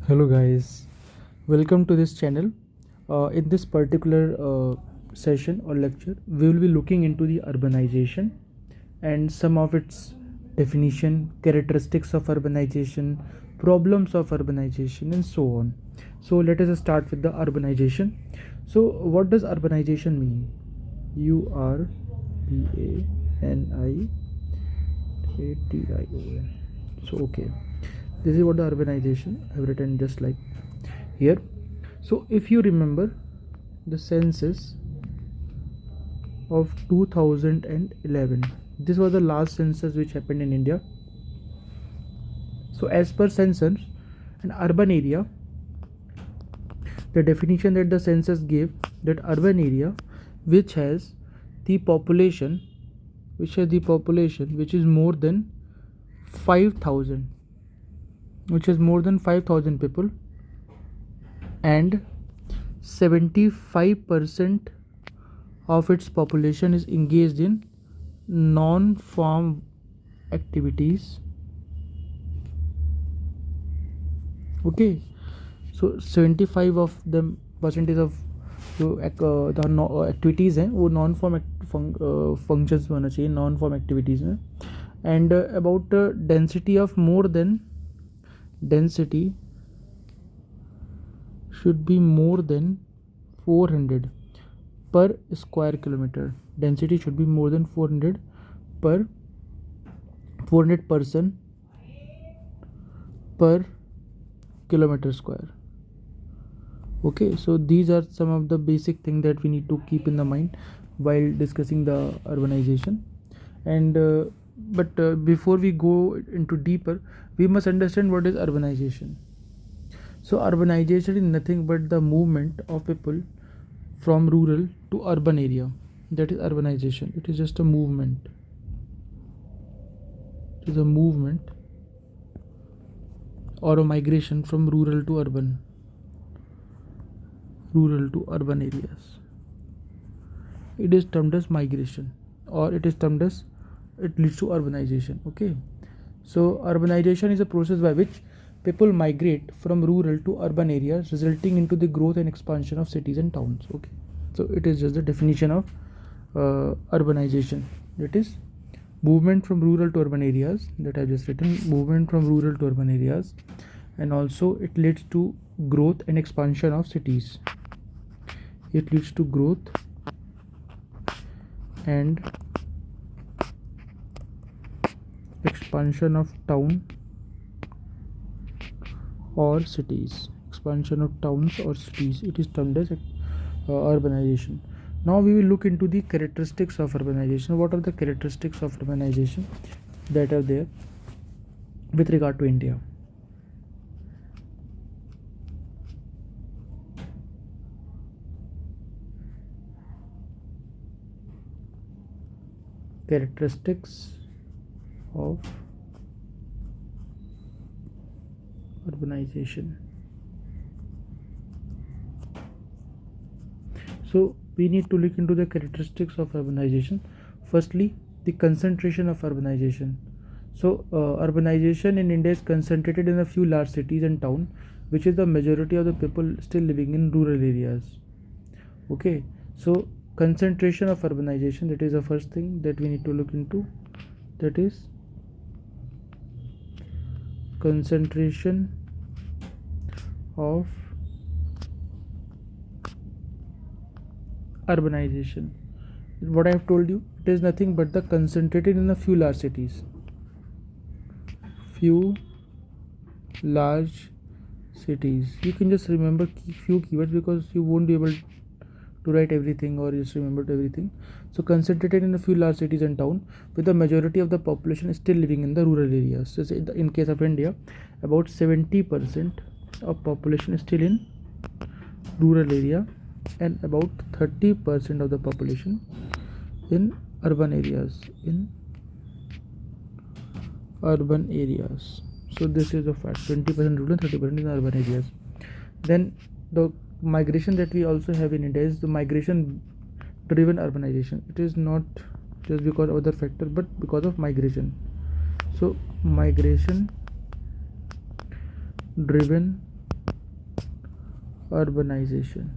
Hello guys, welcome to this channel. In this particular session or lecture, we will be looking into the urbanization and some of its definition, characteristics of urbanization, problems of urbanization, and so on. So let us start with the urbanization. So what does urbanization mean? Urbanization. So okay, this is what the urbanization I have written just like here. So if you remember the census of 2011, this was the last census which happened in India. So as per census, an urban area, the definition that the census gave, that urban area which has the population which is more than 5000, which is more than 5000 people, and 75% of its population is engaged in non-farm activities. Okay, so 75 of them percentage of जो activities हैं वो non farm functions में होना चाहिए, non farm activities में. And about density of more than density should be more than 400 per square kilometer. Density should be more than 400 per 400 person per kilometer square. Okay, so these are some of the basic things that we need to keep in the mind while discussing the urbanization. And before we go into deeper, we must understand what is urbanization. So urbanization is nothing but the movement of people from rural to urban area. That is urbanization. It is just a movement. It is a movement or a migration from rural to urban areas. It is termed as migration, or it is termed as it leads to urbanization. Okay, so urbanization is a process by which people migrate from rural to urban areas, resulting into the growth and expansion of cities and towns. Okay, so it is just the definition of urbanization. That is movement from rural to urban areas, that I've just written, movement from rural to urban areas, and also it leads to growth and expansion of cities. It leads to growth and expansion of town or cities. Expansion of towns or cities. It is termed as urbanization. Now we will look into the characteristics of urbanization. What are the characteristics of urbanization that are there with regard to India? Characteristics of urbanization. So we need to look into the characteristics of urbanization. Firstly, the concentration of urbanization. So urbanization in India is concentrated in a few large cities and towns, which is the majority of the people still living in rural areas. Okay, so concentration of urbanization, that is the first thing that we need to look into. That is concentration of urbanization. What I have told you, it is nothing but the concentrated in a few large cities. Few large cities. You can just remember few keywords because you won't be able to write everything or just remember everything. So concentrated in a few large cities and towns, with the majority of the population still living in the rural areas. So in case of India, about 70% of population is still in rural area, and about 30% of the population in urban areas. So this is a fact: 20% rural and 30% in urban areas. Then the migration that we also have in India is the migration driven urbanization. It is not just because of other factor, but because of migration. So migration driven urbanization,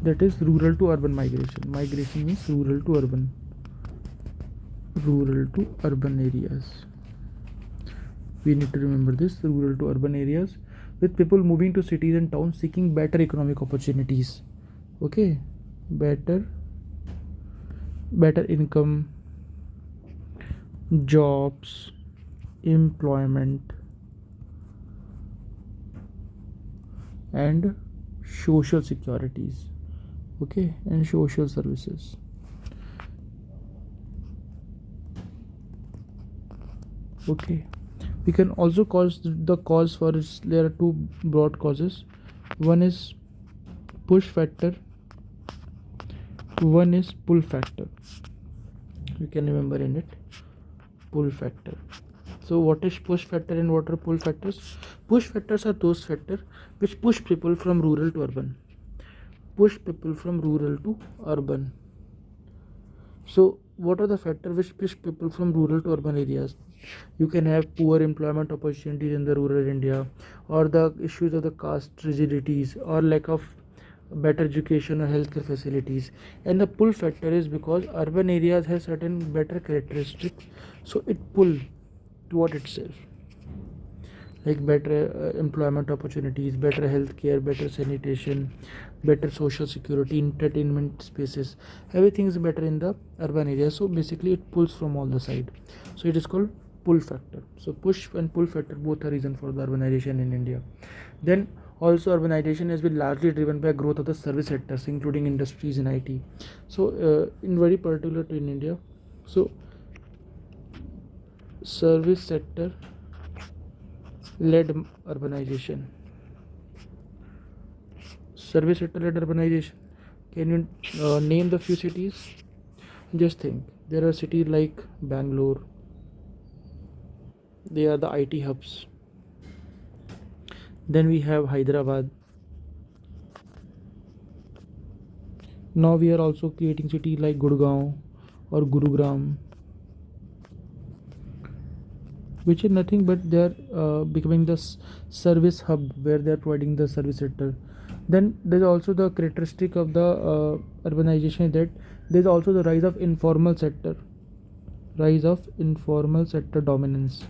that is rural to urban migration. Migration means rural to urban areas. We need to remember this: rural to urban areas, with people moving to cities and towns seeking better economic opportunities. Okay, better income, jobs, employment, and social securities. Okay, and social services. Okay, we can also cause the cause for it. There are two broad causes. One is push factor, one is pull factor. You can remember in it, pull factor. So what is push factor and what are pull factors? Push factors are those factors which push people from rural to urban. Push people from rural to urban. So what are the factors which push people from rural to urban areas? You can have poor employment opportunities in the rural India, or the issues of the caste rigidities, or lack of better education or healthcare facilities. And the pull factor is because urban areas have certain better characteristics, so it pull toward itself, like better employment opportunities, better healthcare, better sanitation, better social security, entertainment spaces. Everything is better in the urban area, so basically it pulls from all the side. So it is called pull factor. So push and pull factor both are reason for the urbanization in India. Then also urbanization has been largely driven by growth of the service sectors, including industries and IT. So in very particular to in India, so service sector led urbanization. Service sector led urbanization. Can you name the few cities? Just think. There are cities like Bangalore. They are the IT hubs. Then we have Hyderabad. Now we are also creating cities like Gurgaon or Gurugram, which is nothing but they are becoming the service hub where they are providing the service sector. Then there is also the characteristic of the urbanization, that there is also the rise of informal sector, dominance.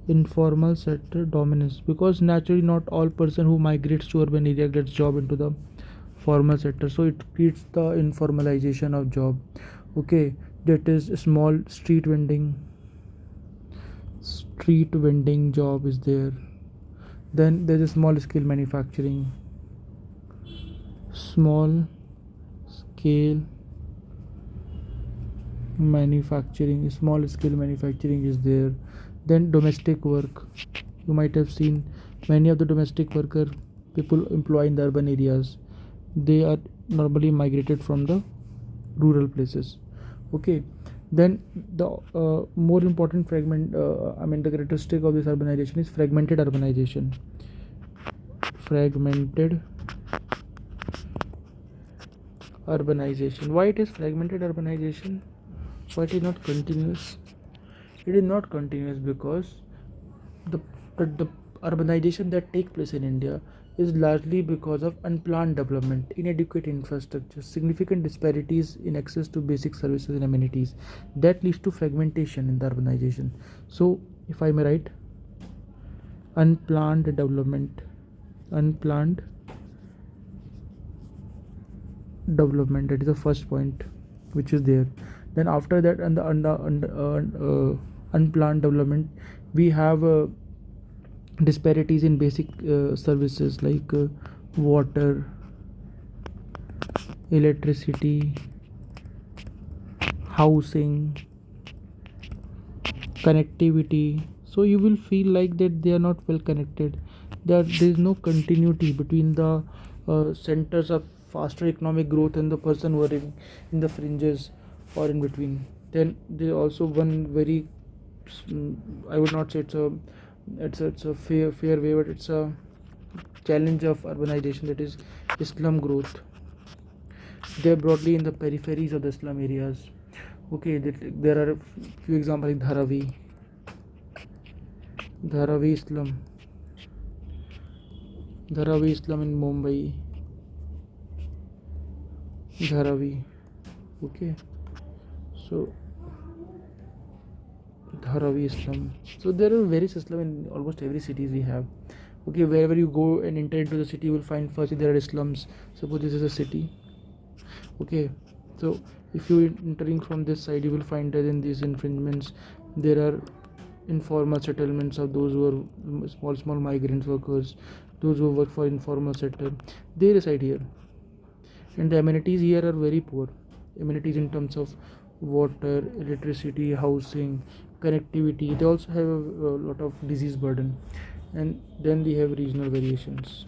Informal sector dominance, because naturally not all person who migrates to urban area gets job into the formal sector, so it creates the informalization of job. Okay, that is small street vending job is there. Then there is small scale manufacturing, small scale manufacturing is there. Then domestic work, you might have seen many of the domestic worker people employed in the urban areas, they are normally migrated from the rural places. Okay, then the more important the characteristic of this urbanization is fragmented urbanization. Why it is fragmented urbanization? Why it is not continuous? It is not continuous because the urbanization that takes place in India is largely because of unplanned development, inadequate infrastructure, significant disparities in access to basic services and amenities, that leads to fragmentation in the urbanization. So if I may write, unplanned development, that is the first point which is there. Then after that, and the unplanned development, we have disparities in basic services like water, electricity, housing, connectivity. So you will feel like that they are not well connected. There is no continuity between the centers of faster economic growth and the person who are in the fringes or in between. Then there also one very I would not say it's a fair way, but it's a challenge of urbanization, that is slum growth. They're broadly in the peripheries of the slum areas. Okay, there are a few examples like Dharavi slum. Dharavi Islam in Mumbai, Dharavi. Okay, so Dharavi Islam. So there are various Islam in almost every cities we have. Okay, wherever you go and enter into the city, you will find firstly there are Islams. Suppose this is a city. Okay, so if you entering from this side, you will find that in these infringements there are informal settlements of those who are small migrant workers, those who work for informal sector. They reside here, and the amenities here are very poor. Amenities in terms of water, electricity, housing, connectivity. They also have a lot of disease burden. And then we have regional variations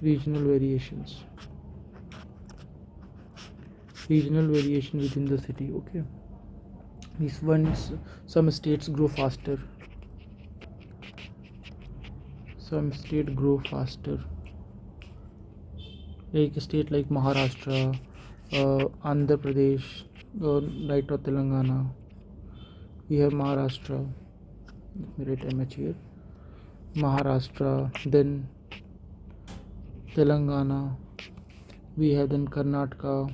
regional variation within the city. Okay, these ones, some states grow faster, like a state like Maharashtra, Andhra Pradesh, or right, or Telangana. We have Maharashtra. Let me write MH here. Maharashtra, then Telangana. We have then Karnataka.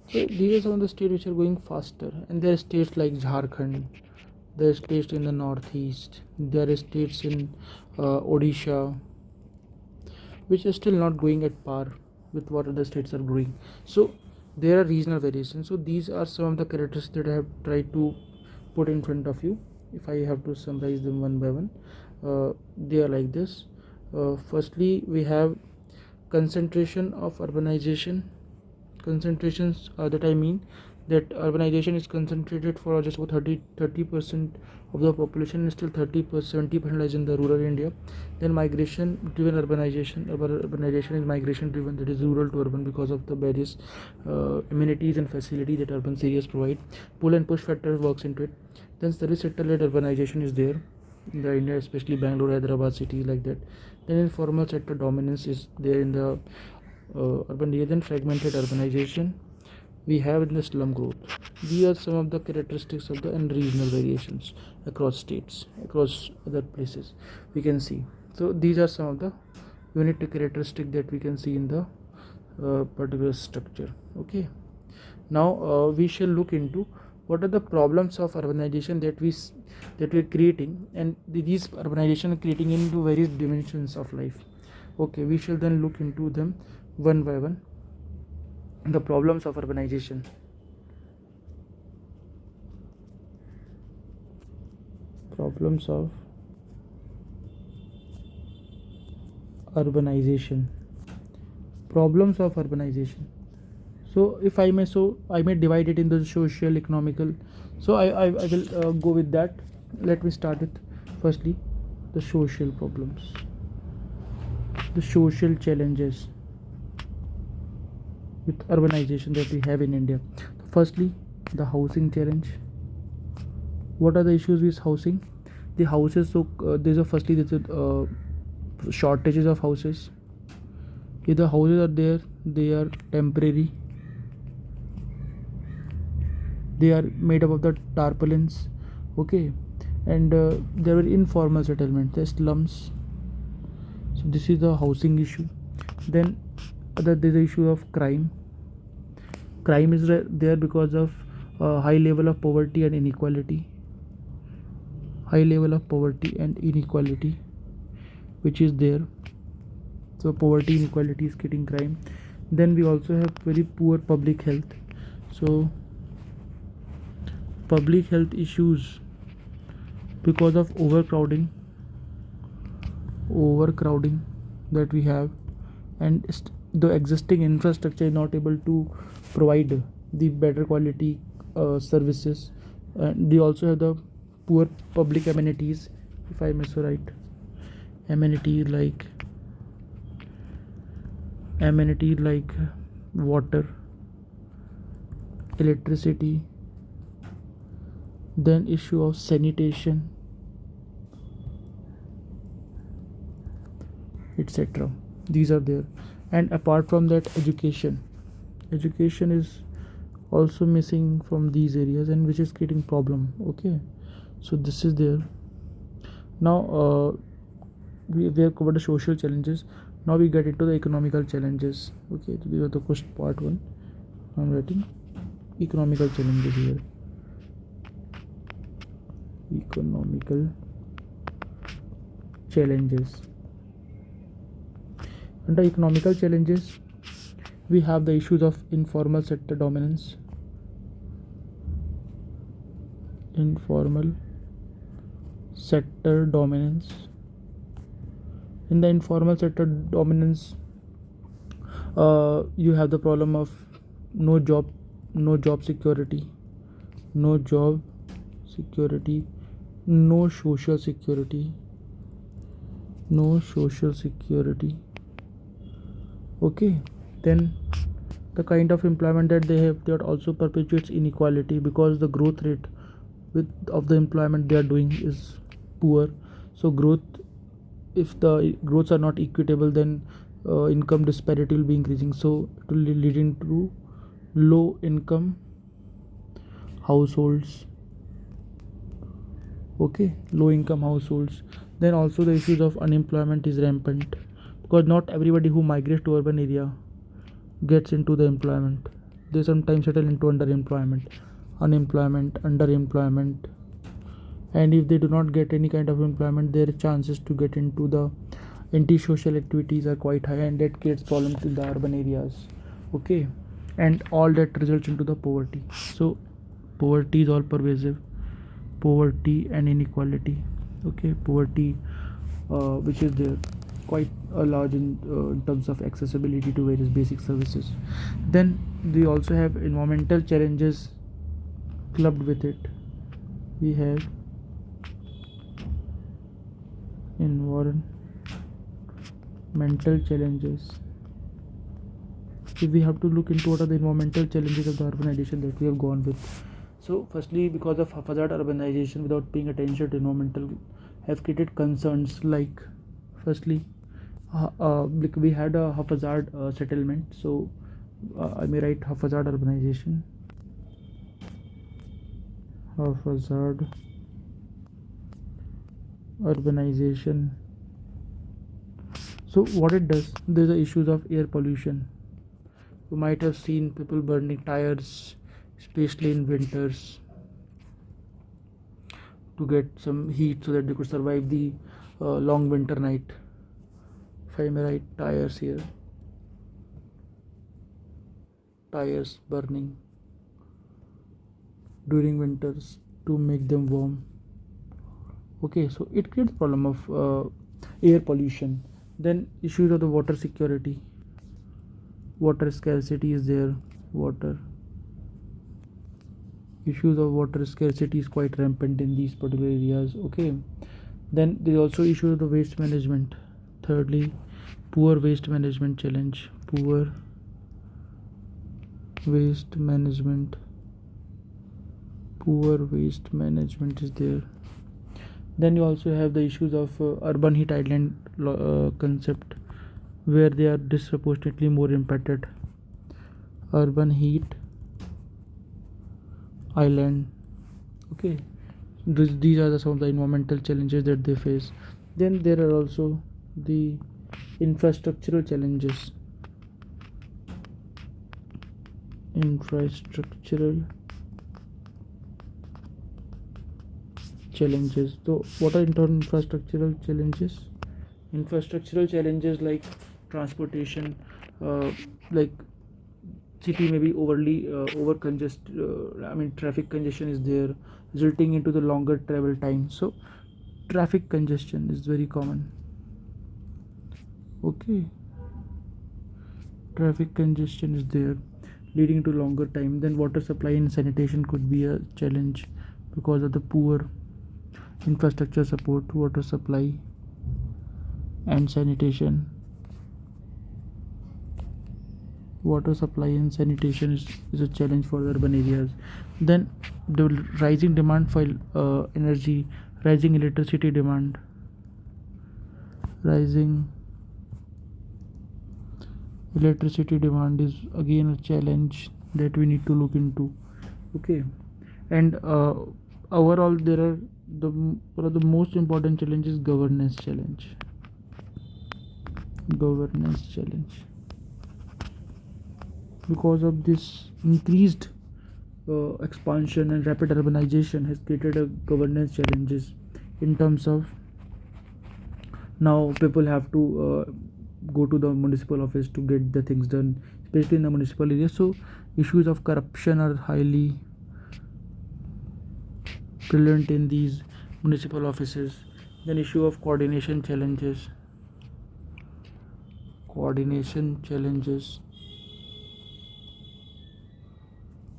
So these are some of the states which are going faster, and there are states like Jharkhand. There are states in the northeast. There are states in Odisha, which are still not going at par with what other states are doing. So there are regional variations. So these are some of the characteristics that I have tried to put in front of you. If I have to summarize them one by one, they are like this. Firstly, we have concentration of urbanization. Concentrations that I mean that urbanization is concentrated for just about 30% of the population, and still 30% 70% lies in the rural India. Then migration driven urbanization is migration driven, that is rural to urban, because of the various amenities and facilities that urban areas provide. Pull and push factor works into it. Then service sector led urbanization is there in the India, especially Bangalore, Hyderabad cities like that. Then informal sector dominance is there in the urban area. Then fragmented urbanization we have in the slum growth. These are some of the characteristics of the and regional variations across states, across other places we can see. So these are some of the unit characteristics that we can see in the particular structure. Okay, now we shall look into what are the problems of urbanization that we're creating, and these urbanization are creating into various dimensions of life. Okay, we shall then look into them one by one. The problems of urbanization. Problems of urbanization. Problems of urbanization. So if I may, divide it into social, economical. So I will go with that. Let me start with firstly the social problems, the social challenges with urbanization that we have in India. Firstly, the housing challenge. What are the issues with housing? The houses. So there's a shortages of houses. If the houses are there, they are temporary. They are made up of the tarpaulins. Okay, and there were informal settlements, the slums. So this is the housing issue. Then there's the issue of crime. Crime is there because of high level of poverty and inequality. Which is there. So poverty, inequality is getting crime. Then we also have very poor public health. So public health issues because of overcrowding that we have, and the existing infrastructure is not able to provide the better quality services. They also have the poor public amenities, if I may so write. Amenities like water, electricity, then issue of sanitation, etc. These are there. And apart from that, education is also missing from these areas, and which is creating problem. Okay, so this is there. Now we have covered the social challenges. Now we get into the economical challenges. Okay, so these are the question part 1. I'm writing economical challenges here. Economical challenges. Under economical challenges, we have the issues of informal sector dominance. Informal sector dominance. In the informal sector dominance, you have the problem of no job security, no job security, no social security, no social security. Okay, then the kind of employment that they have, that also perpetuates inequality, because the growth rate of the employment they are doing is poor. So growth, if the growths are not equitable, then income disparity will be increasing, so it will lead into low income households. Okay, low income households. Then also the issues of unemployment is rampant, because not everybody who migrates to urban area gets into the employment. They sometimes settle into underemployment, underemployment, and if they do not get any kind of employment, their chances to get into the antisocial activities are quite high, and that creates problems in the urban areas. Okay, and all that results into the poverty. So poverty is all pervasive, poverty and inequality. Okay, poverty, which is there quite a large in terms of accessibility to various basic services. Then we also have environmental challenges clubbed with it. We have environmental challenges. If we have to look into what are the environmental challenges of the urbanization that we have gone with. So firstly, because of haphazard urbanization without paying attention to environmental, have created concerns like, firstly, like we had a haphazard settlement. So I may write haphazard urbanization. Haphazard urbanization. So what it does, there's the issues of air pollution. You might have seen people burning tires, especially in winters, to get some heat so that they could survive the long winter night. If I may write tires here, tires burning during winters to make them warm. Okay, so it creates problem of air pollution. Then issues of the water security, water scarcity is there. Water issues of water scarcity is quite rampant in these particular areas. Okay, then there also issues of the waste management. Thirdly, poor waste management challenge. Poor waste management, poor waste management is there. Then you also have the issues of urban heat island concept, where they are disproportionately more impacted. Urban heat island. Okay, these are some of the environmental challenges that they face. Then there are also the infrastructural challenges. Infrastructural challenges. So what are infrastructural challenges? Infrastructural challenges like transportation, like city may be overly over congested. Traffic congestion is there, resulting into the longer travel time. So traffic congestion is very common. Okay, traffic congestion is there, leading to longer time. Then water supply and sanitation could be a challenge because of the poor infrastructure support. Water supply and sanitation, water supply and sanitation is a challenge for urban areas. Then the rising demand for energy, rising electricity demand, rising electricity demand is again a challenge that we need to look into. Okay, and overall there are one of the most important challenges, governance challenge. governance challenge. Because of this increased expansion and rapid urbanization has created a governance challenges in terms of now people have to go to the municipal office to get the things done, especially in the municipal area. So issues of corruption are highly prevalent in these municipal offices. Then issue of coordination challenges,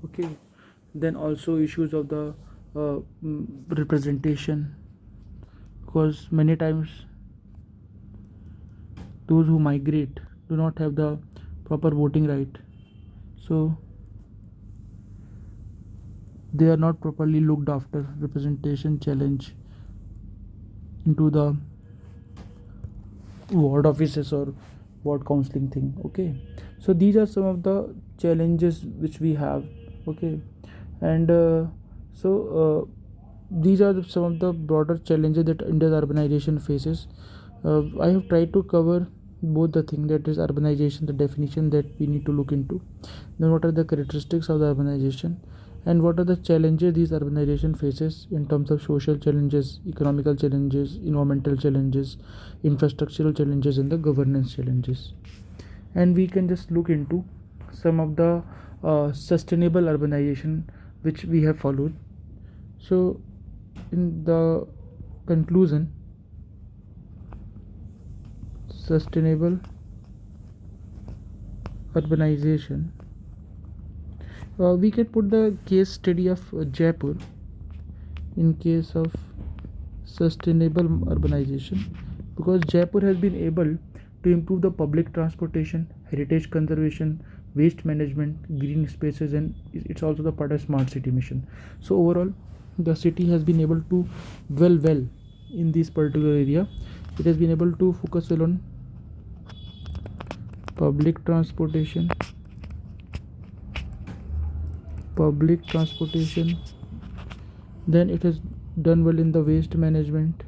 okay. Then also issues of the representation, because many times those who migrate do not have the proper voting right, so they are not properly looked after. Representation challenge into the ward offices or ward counseling thing, okay. So these are some of the challenges which we have, okay. And these are some of the broader challenges that India's urbanization faces. I have tried to cover both the thing, that is urbanization, the definition that we need to look into, then what are the characteristics of the urbanization, and what are the challenges these urbanization faces in terms of social challenges, economical challenges, environmental challenges, infrastructural challenges, and the governance challenges. And we can just look into some of the sustainable urbanization which we have followed. So in the conclusion, sustainable urbanization, we can put the case study of Jaipur in case of sustainable urbanization, because Jaipur has been able to improve the public transportation, heritage conservation, waste management, green spaces, and it's also the part of smart city mission. So overall, the city has been able to dwell well in this particular area. It has been able to focus well on public transportation, then it has done well in the waste management,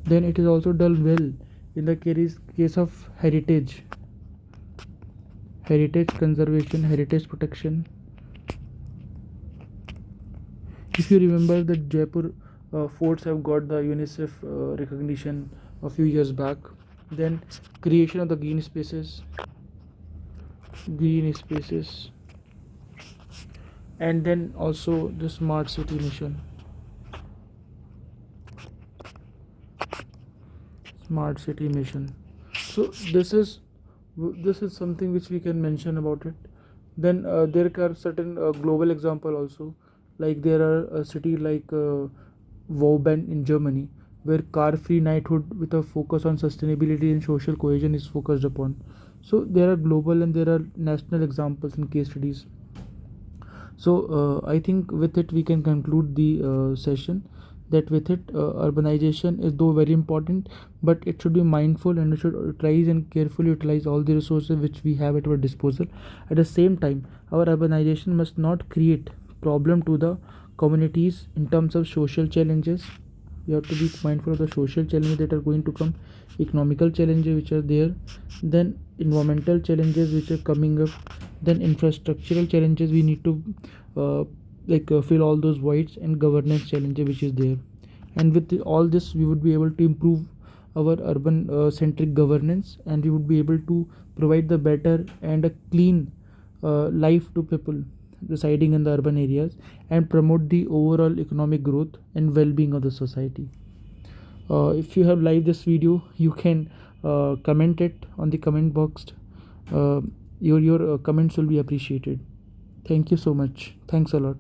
then it is also done well in the case of heritage conservation, heritage protection. If you remember that Jaipur forts have got the UNICEF recognition a few years back, then creation of the green spaces, and then also the smart city mission. So this is something which we can mention about it. Then there are certain global example also, like there are a city like Wauban in Germany, where car-free knighthood with a focus on sustainability and social cohesion is focused upon. So there are global and there are national examples and case studies. So I think with it we can conclude the session, that with it urbanization is though very important, but it should be mindful and we should utilize and carefully utilize all the resources which we have at our disposal. At the same time, our urbanization must not create problem to the communities in terms of social challenges. We have to be mindful of the social challenges that are going to come, economical challenges which are there, then environmental challenges which are coming up, then infrastructural challenges we need to fill all those voids, and governance challenges which is there. And with all this we would be able to improve our urban centric governance, and we would be able to provide the better and a clean life to people residing in the urban areas, and promote the overall economic growth and well-being of the society. If you have liked this video, you can comment it on the comment box. Your comments will be appreciated. Thank you so much. Thanks a lot.